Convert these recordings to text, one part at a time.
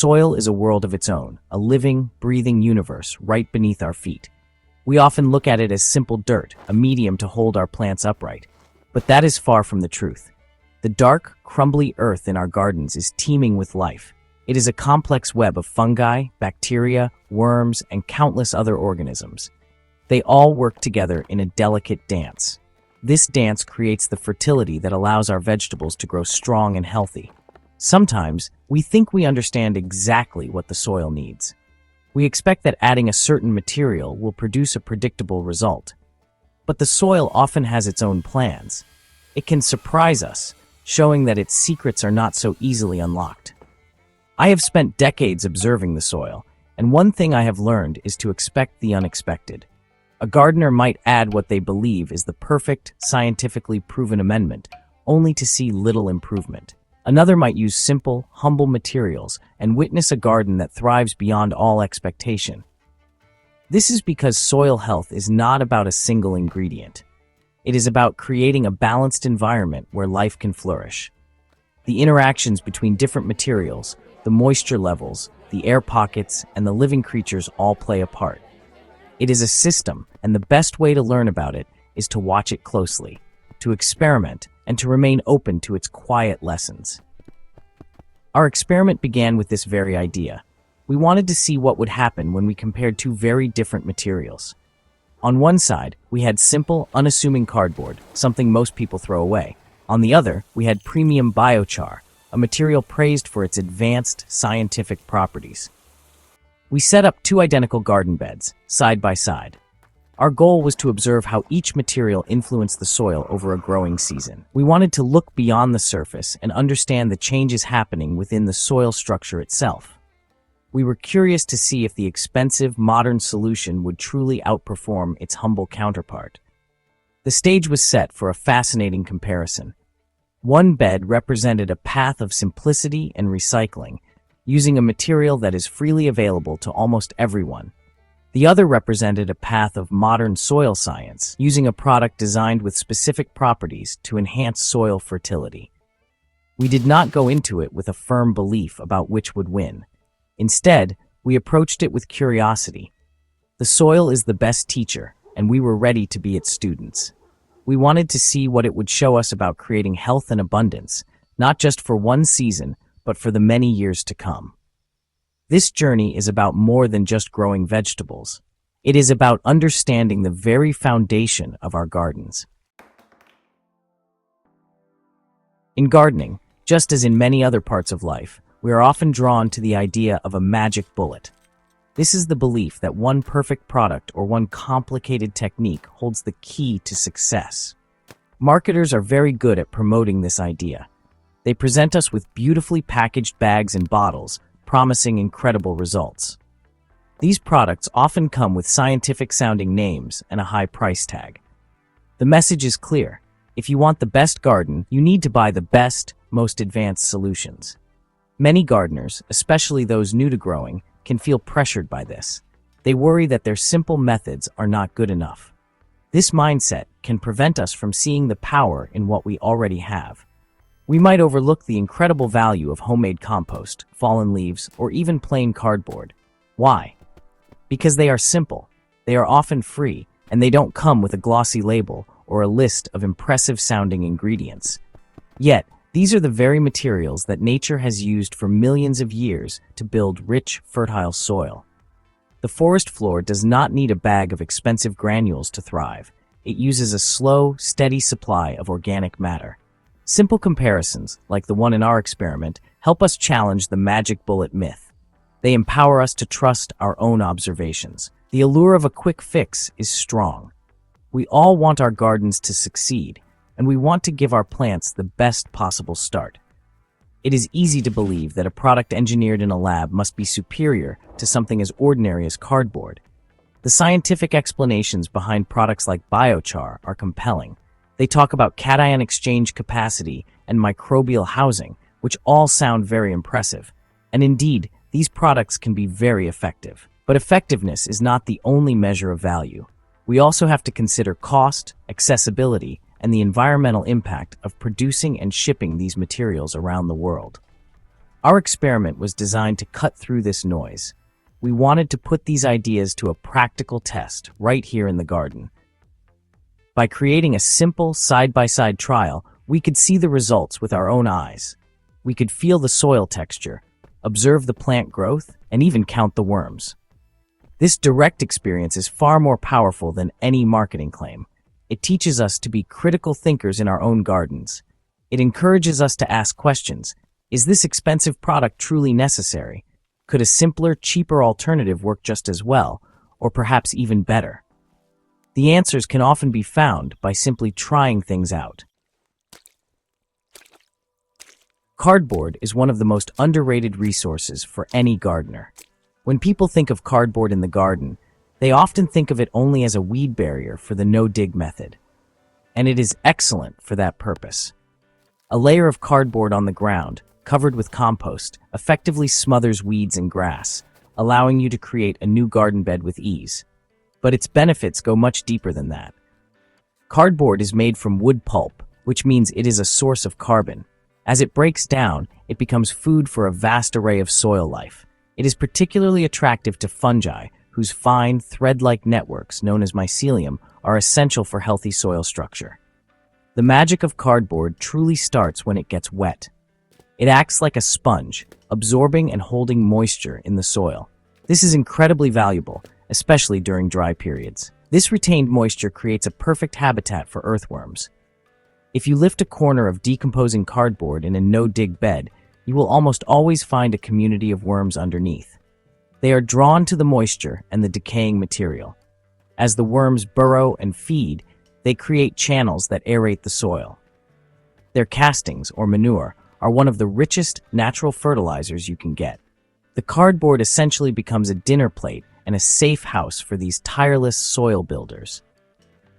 soil is a world of its own, a living, breathing universe right beneath our feet. We often look at it as simple dirt, a medium to hold our plants upright. But that is far from the truth. The dark, crumbly earth in our gardens is teeming with life. It is a complex web of fungi, bacteria, worms, and countless other organisms. They all work together in a delicate dance. This dance creates the fertility that allows our vegetables to grow strong and healthy. Sometimes, we think we understand exactly what the soil needs. We expect that adding a certain material will produce a predictable result. But the soil often has its own plans. It can surprise us, showing that its secrets are not so easily unlocked. I have spent decades observing the soil, and one thing I have learned is to expect the unexpected. A gardener might add what they believe is the perfect, scientifically proven amendment, only to see little improvement. Another might use simple, humble materials and witness a garden that thrives beyond all expectation. This is because soil health is not about a single ingredient. It is about creating a balanced environment where life can flourish. The interactions between different materials, the moisture levels, the air pockets, and the living creatures all play a part. It is a system, and the best way to learn about it is to watch it closely, to experiment, and to remain open to its quiet lessons. Our experiment began with this very idea. We wanted to see what would happen when we compared two very different materials. On one side, we had simple, unassuming cardboard, something most people throw away. On the other, we had premium biochar, a material praised for its advanced scientific properties. We set up two identical garden beds, side by side. Our goal was to observe how each material influenced the soil over a growing season. We wanted to look beyond the surface and understand the changes happening within the soil structure itself. We were curious to see if the expensive, modern solution would truly outperform its humble counterpart. The stage was set for a fascinating comparison. One bed represented a path of simplicity and recycling, using a material that is freely available to almost everyone. The other represented a path of modern soil science, using a product designed with specific properties to enhance soil fertility. We did not go into it with a firm belief about which would win. Instead, we approached it with curiosity. The soil is the best teacher, and we were ready to be its students. We wanted to see what it would show us about creating health and abundance, not just for one season, but for the many years to come. This journey is about more than just growing vegetables. It is about understanding the very foundation of our gardens. In gardening, just as in many other parts of life, we are often drawn to the idea of a magic bullet. This is the belief that one perfect product or one complicated technique holds the key to success. Marketers are very good at promoting this idea. They present us with beautifully packaged bags and bottles, promising incredible results. These products often come with scientific-sounding names and a high price tag. The message is clear. If you want the best garden, you need to buy the best, most advanced solutions. Many gardeners, especially those new to growing, can feel pressured by this. They worry that their simple methods are not good enough. This mindset can prevent us from seeing the power in what we already have. We might overlook the incredible value of homemade compost, fallen leaves, or even plain cardboard. Why? Because they are simple, they are often free, and they don't come with a glossy label or a list of impressive-sounding ingredients. Yet, these are the very materials that nature has used for millions of years to build rich, fertile soil. The forest floor does not need a bag of expensive granules to thrive. It uses a slow, steady supply of organic matter. Simple comparisons, like the one in our experiment, help us challenge the magic bullet myth. They empower us to trust our own observations. The allure of a quick fix is strong. We all want our gardens to succeed, and we want to give our plants the best possible start. It is easy to believe that a product engineered in a lab must be superior to something as ordinary as cardboard. The scientific explanations behind products like biochar are compelling. They talk about cation exchange capacity and microbial housing, which all sound very impressive. And indeed, these products can be very effective. But effectiveness is not the only measure of value. We also have to consider cost, accessibility, and the environmental impact of producing and shipping these materials around the world. Our experiment was designed to cut through this noise. We wanted to put these ideas to a practical test right here in the garden. By creating a simple side-by-side trial, we could see the results with our own eyes. We could feel the soil texture, observe the plant growth, and even count the worms. This direct experience is far more powerful than any marketing claim. It teaches us to be critical thinkers in our own gardens. It encourages us to ask questions. Is this expensive product truly necessary? Could a simpler, cheaper alternative work just as well, or perhaps even better? The answers can often be found by simply trying things out. Cardboard is one of the most underrated resources for any gardener. When people think of cardboard in the garden, they often think of it only as a weed barrier for the no-dig method. And it is excellent for that purpose. A layer of cardboard on the ground, covered with compost, effectively smothers weeds and grass, allowing you to create a new garden bed with ease. But its benefits go much deeper than that. Cardboard is made from wood pulp, which means it is a source of carbon. As it breaks down, it becomes food for a vast array of soil life. It is particularly attractive to fungi, whose fine, thread-like networks, known as mycelium, are essential for healthy soil structure. The magic of cardboard truly starts when it gets wet. It acts like a sponge, absorbing and holding moisture in the soil. This is incredibly valuable, especially during dry periods. This retained moisture creates a perfect habitat for earthworms. If you lift a corner of decomposing cardboard in a no-dig bed, you will almost always find a community of worms underneath. They are drawn to the moisture and the decaying material. As the worms burrow and feed, they create channels that aerate the soil. Their castings, or manure, are one of the richest natural fertilizers you can get. The cardboard essentially becomes a dinner plate and a safe house for these tireless soil builders.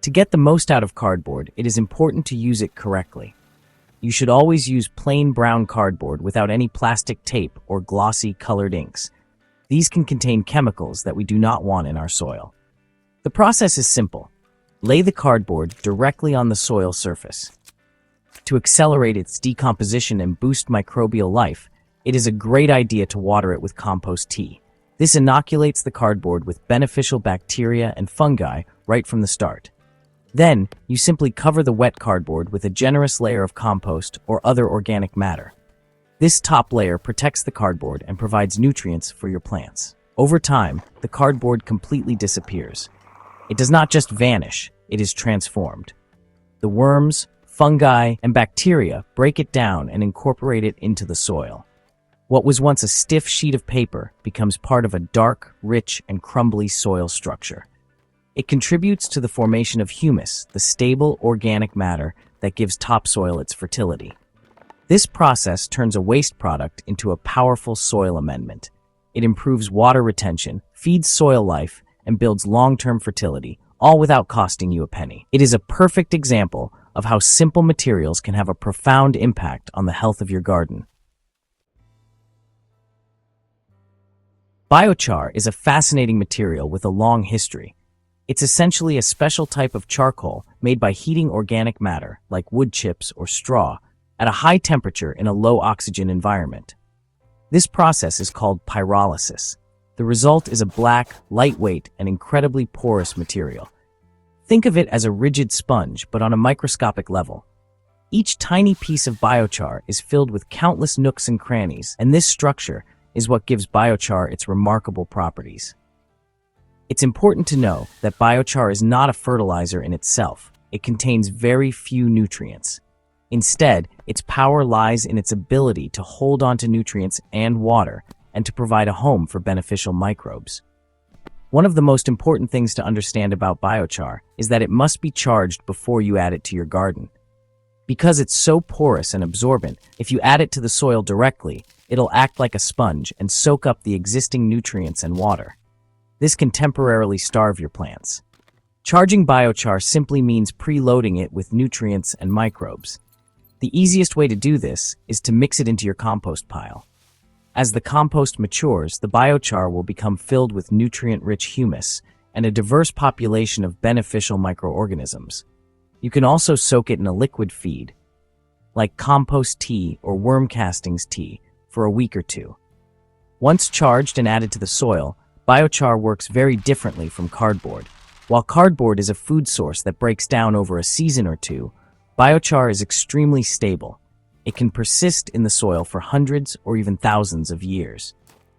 To get the most out of cardboard, it is important to use it correctly. You should always use plain brown cardboard without any plastic tape or glossy colored inks. These can contain chemicals that we do not want in our soil. The process is simple. Lay the cardboard directly on the soil surface. To accelerate its decomposition and boost microbial life, it is a great idea to water it with compost tea. This inoculates the cardboard with beneficial bacteria and fungi right from the start. Then, you simply cover the wet cardboard with a generous layer of compost or other organic matter. This top layer protects the cardboard and provides nutrients for your plants. Over time, the cardboard completely disappears. It does not just vanish, it is transformed. The worms, fungi, and bacteria break it down and incorporate it into the soil. What was once a stiff sheet of paper becomes part of a dark, rich, and crumbly soil structure. It contributes to the formation of humus, the stable organic matter that gives topsoil its fertility. This process turns a waste product into a powerful soil amendment. It improves water retention, feeds soil life, and builds long-term fertility, all without costing you a penny. It is a perfect example of how simple materials can have a profound impact on the health of your garden. Biochar is a fascinating material with a long history. It's essentially a special type of charcoal made by heating organic matter, like wood chips or straw, at a high temperature in a low-oxygen environment. This process is called pyrolysis. The result is a black, lightweight, and incredibly porous material. Think of it as a rigid sponge, but on a microscopic level. Each tiny piece of biochar is filled with countless nooks and crannies, and this structure is what gives biochar its remarkable properties. It's important to know that biochar is not a fertilizer in itself. It contains very few nutrients. Instead, its power lies in its ability to hold onto nutrients and water and to provide a home for beneficial microbes. One of the most important things to understand about biochar is that it must be charged before you add it to your garden. Because it's so porous and absorbent, if you add it to the soil directly, it'll act like a sponge and soak up the existing nutrients and water. This can temporarily starve your plants. Charging biochar simply means preloading it with nutrients and microbes. The easiest way to do this is to mix it into your compost pile. As the compost matures, the biochar will become filled with nutrient-rich humus and a diverse population of beneficial microorganisms. You can also soak it in a liquid feed, like compost tea or worm castings tea, for a week or two. Once charged and added to the soil, biochar works very differently from cardboard. While cardboard is a food source that breaks down over a season or two, biochar is extremely stable. It can persist in the soil for hundreds or even thousands of years.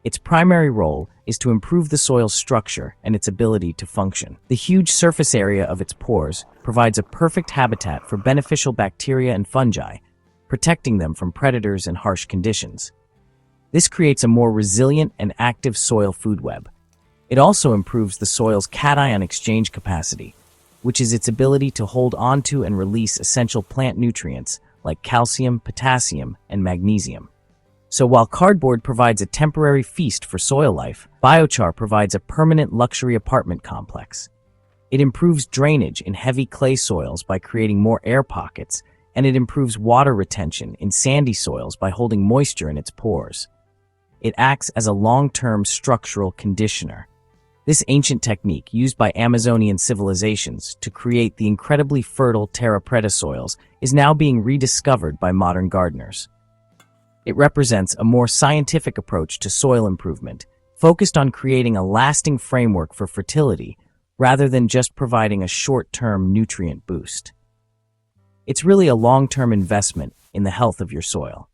Its primary role is to improve the soil's structure and its ability to function. The huge surface area of its pores provides a perfect habitat for beneficial bacteria and fungi, protecting them from predators and harsh conditions. This creates a more resilient and active soil food web. It also improves the soil's cation exchange capacity, which is its ability to hold onto and release essential plant nutrients like calcium, potassium, and magnesium. So while cardboard provides a temporary feast for soil life, biochar provides a permanent luxury apartment complex. It improves drainage in heavy clay soils by creating more air pockets, and it improves water retention in sandy soils by holding moisture in its pores. It acts as a long-term structural conditioner. This ancient technique, used by Amazonian civilizations to create the incredibly fertile terra preta soils, is now being rediscovered by modern gardeners. It represents a more scientific approach to soil improvement, focused on creating a lasting framework for fertility rather than just providing a short-term nutrient boost. It's really a long-term investment in the health of your soil.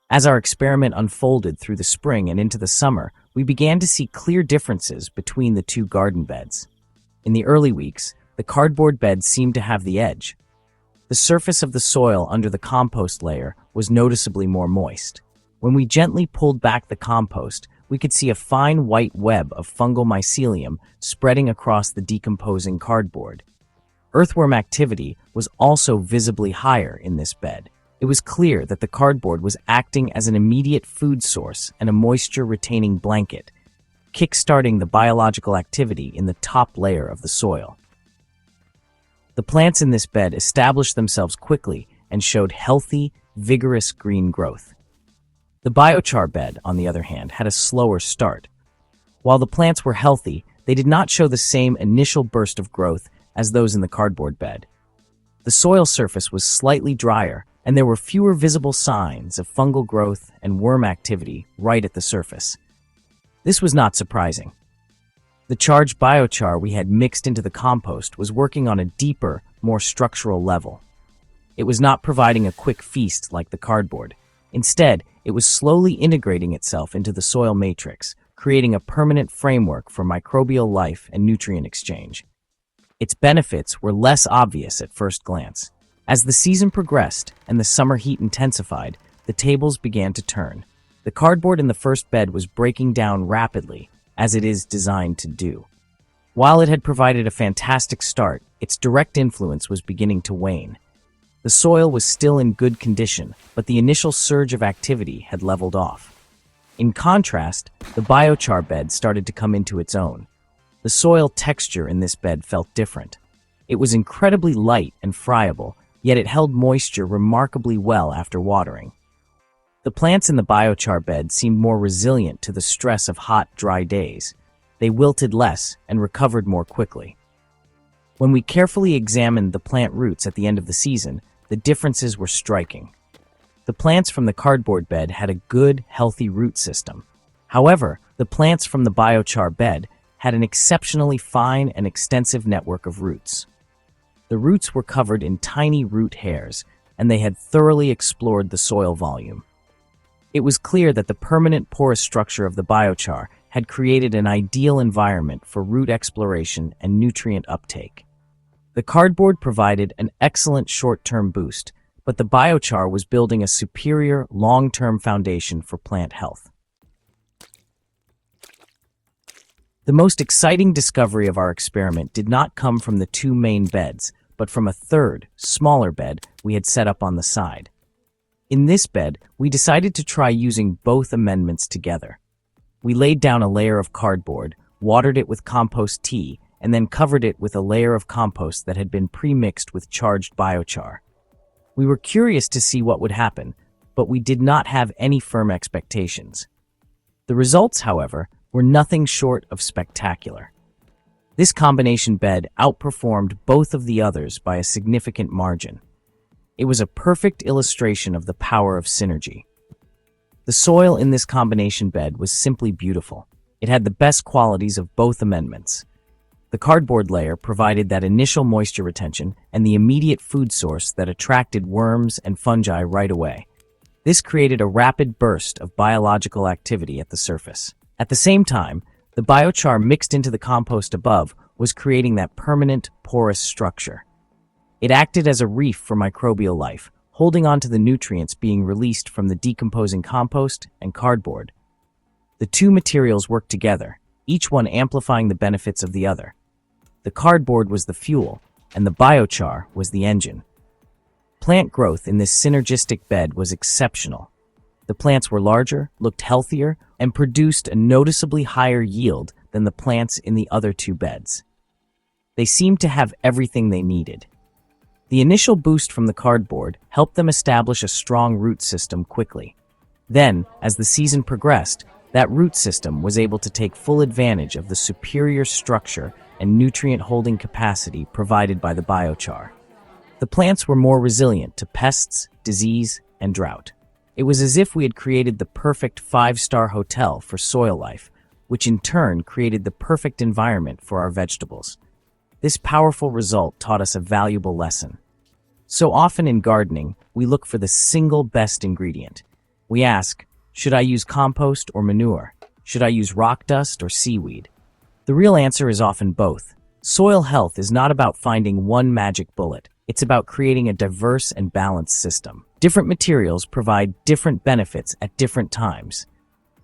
As our experiment unfolded through the spring and into the summer, we began to see clear differences between the two garden beds. In the early weeks, the cardboard bed seemed to have the edge. The surface of the soil under the compost layer was noticeably more moist. When we gently pulled back the compost, we could see a fine white web of fungal mycelium spreading across the decomposing cardboard. Earthworm activity was also visibly higher in this bed. It was clear that the cardboard was acting as an immediate food source and a moisture-retaining blanket, kick-starting the biological activity in the top layer of the soil. The plants in this bed established themselves quickly and showed healthy, vigorous green growth. The biochar bed, on the other hand, had a slower start. While the plants were healthy, they did not show the same initial burst of growth as those in the cardboard bed. The soil surface was slightly drier, and there were fewer visible signs of fungal growth and worm activity right at the surface. This was not surprising. The charged biochar we had mixed into the compost was working on a deeper, more structural level. It was not providing a quick feast like the cardboard. Instead, it was slowly integrating itself into the soil matrix, creating a permanent framework for microbial life and nutrient exchange. Its benefits were less obvious at first glance. As the season progressed and the summer heat intensified, the tables began to turn. The cardboard in the first bed was breaking down rapidly, as it is designed to do. While it had provided a fantastic start, its direct influence was beginning to wane. The soil was still in good condition, but the initial surge of activity had leveled off. In contrast, the biochar bed started to come into its own. The soil texture in this bed felt different. It was incredibly light and friable, yet it held moisture remarkably well after watering. The plants in the biochar bed seemed more resilient to the stress of hot, dry days. They wilted less and recovered more quickly. When we carefully examined the plant roots at the end of the season, the differences were striking. The plants from the cardboard bed had a good, healthy root system. However, the plants from the biochar bed had an exceptionally fine and extensive network of roots. The roots were covered in tiny root hairs, and they had thoroughly explored the soil volume. It was clear that the permanent porous structure of the biochar had created an ideal environment for root exploration and nutrient uptake. The cardboard provided an excellent short-term boost, but the biochar was building a superior long-term foundation for plant health. The most exciting discovery of our experiment did not come from the two main beds, but from a third, smaller bed we had set up on the side. In this bed, we decided to try using both amendments together. We laid down a layer of cardboard, watered it with compost tea, and then covered it with a layer of compost that had been pre-mixed with charged biochar. We were curious to see what would happen, but we did not have any firm expectations. The results, however, were nothing short of spectacular. This combination bed outperformed both of the others by a significant margin. It was a perfect illustration of the power of synergy. The soil in this combination bed was simply beautiful. It had the best qualities of both amendments. The cardboard layer provided that initial moisture retention and the immediate food source that attracted worms and fungi right away. This created a rapid burst of biological activity at the surface. At the same time, the biochar mixed into the compost above was creating that permanent, porous structure. It acted as a reef for microbial life, holding on to the nutrients being released from the decomposing compost and cardboard. The two materials worked together, each one amplifying the benefits of the other. The cardboard was the fuel, and the biochar was the engine. Plant growth in this synergistic bed was exceptional. The plants were larger, looked healthier, and produced a noticeably higher yield than the plants in the other two beds. They seemed to have everything they needed. The initial boost from the cardboard helped them establish a strong root system quickly. Then, as the season progressed, that root system was able to take full advantage of the superior structure and nutrient-holding capacity provided by the biochar. The plants were more resilient to pests, disease, and drought. It was as if we had created the perfect 5-star hotel for soil life, which in turn created the perfect environment for our vegetables. This powerful result taught us a valuable lesson. So often in gardening, we look for the single best ingredient. We ask, should I use compost or manure? Should I use rock dust or seaweed? The real answer is often both. Soil health is not about finding one magic bullet. It's about creating a diverse and balanced system. Different materials provide different benefits at different times.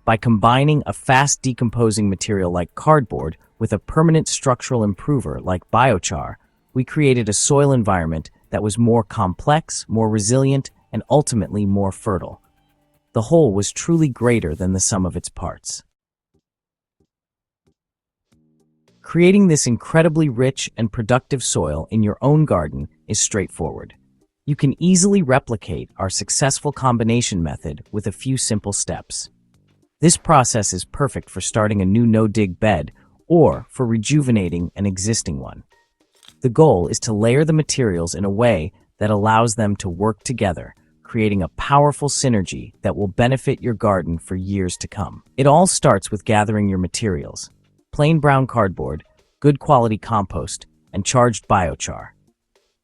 By combining a fast decomposing material like cardboard with a permanent structural improver like biochar, we created a soil environment that was more complex, more resilient, and ultimately more fertile. The whole was truly greater than the sum of its parts. Creating this incredibly rich and productive soil in your own garden is straightforward. You can easily replicate our successful combination method with a few simple steps. This process is perfect for starting a new no-dig bed or for rejuvenating an existing one. The goal is to layer the materials in a way that allows them to work together, creating a powerful synergy that will benefit your garden for years to come. It all starts with gathering your materials: plain brown cardboard, good quality compost, and charged biochar.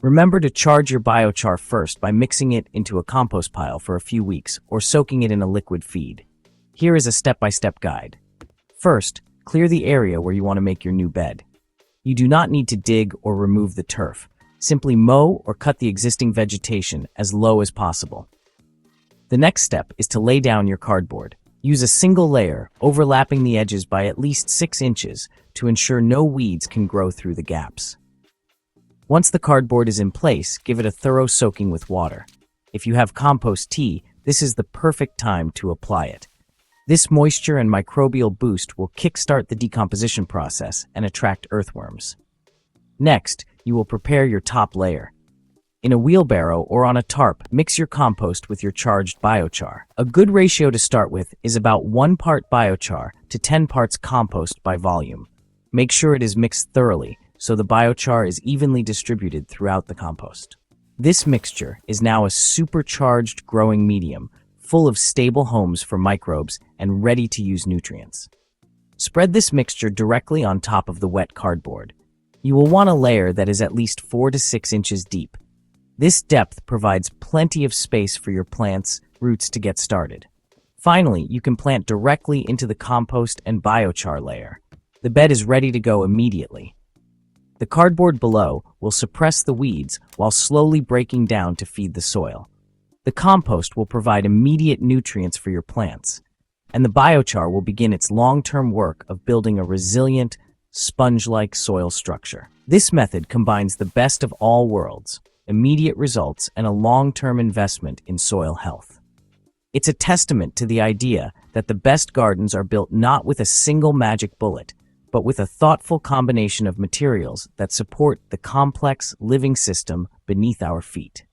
Remember to charge your biochar first by mixing it into a compost pile for a few weeks or soaking it in a liquid feed. Here is a step-by-step guide. First, clear the area where you want to make your new bed. You do not need to dig or remove the turf. Simply mow or cut the existing vegetation as low as possible. The next step is to lay down your cardboard. Use a single layer, overlapping the edges by at least 6 inches to ensure no weeds can grow through the gaps. Once the cardboard is in place, give it a thorough soaking with water. If you have compost tea, this is the perfect time to apply it. This moisture and microbial boost will kickstart the decomposition process and attract earthworms. Next, you will prepare your top layer. In a wheelbarrow or on a tarp, mix your compost with your charged biochar. A good ratio to start with is about 1 part biochar to 10 parts compost by volume. Make sure it is mixed thoroughly so the biochar is evenly distributed throughout the compost. This mixture is now a supercharged growing medium, full of stable homes for microbes and ready to use nutrients. Spread this mixture directly on top of the wet cardboard. You will want a layer that is at least 4 to 6 inches deep. This depth provides plenty of space for your plant's roots to get started. Finally, you can plant directly into the compost and biochar layer. The bed is ready to go immediately. The cardboard below will suppress the weeds while slowly breaking down to feed the soil. The compost will provide immediate nutrients for your plants, and the biochar will begin its long-term work of building a resilient, sponge-like soil structure. This method combines the best of all worlds: immediate results and a long-term investment in soil health. It's a testament to the idea that the best gardens are built not with a single magic bullet, but with a thoughtful combination of materials that support the complex living system beneath our feet.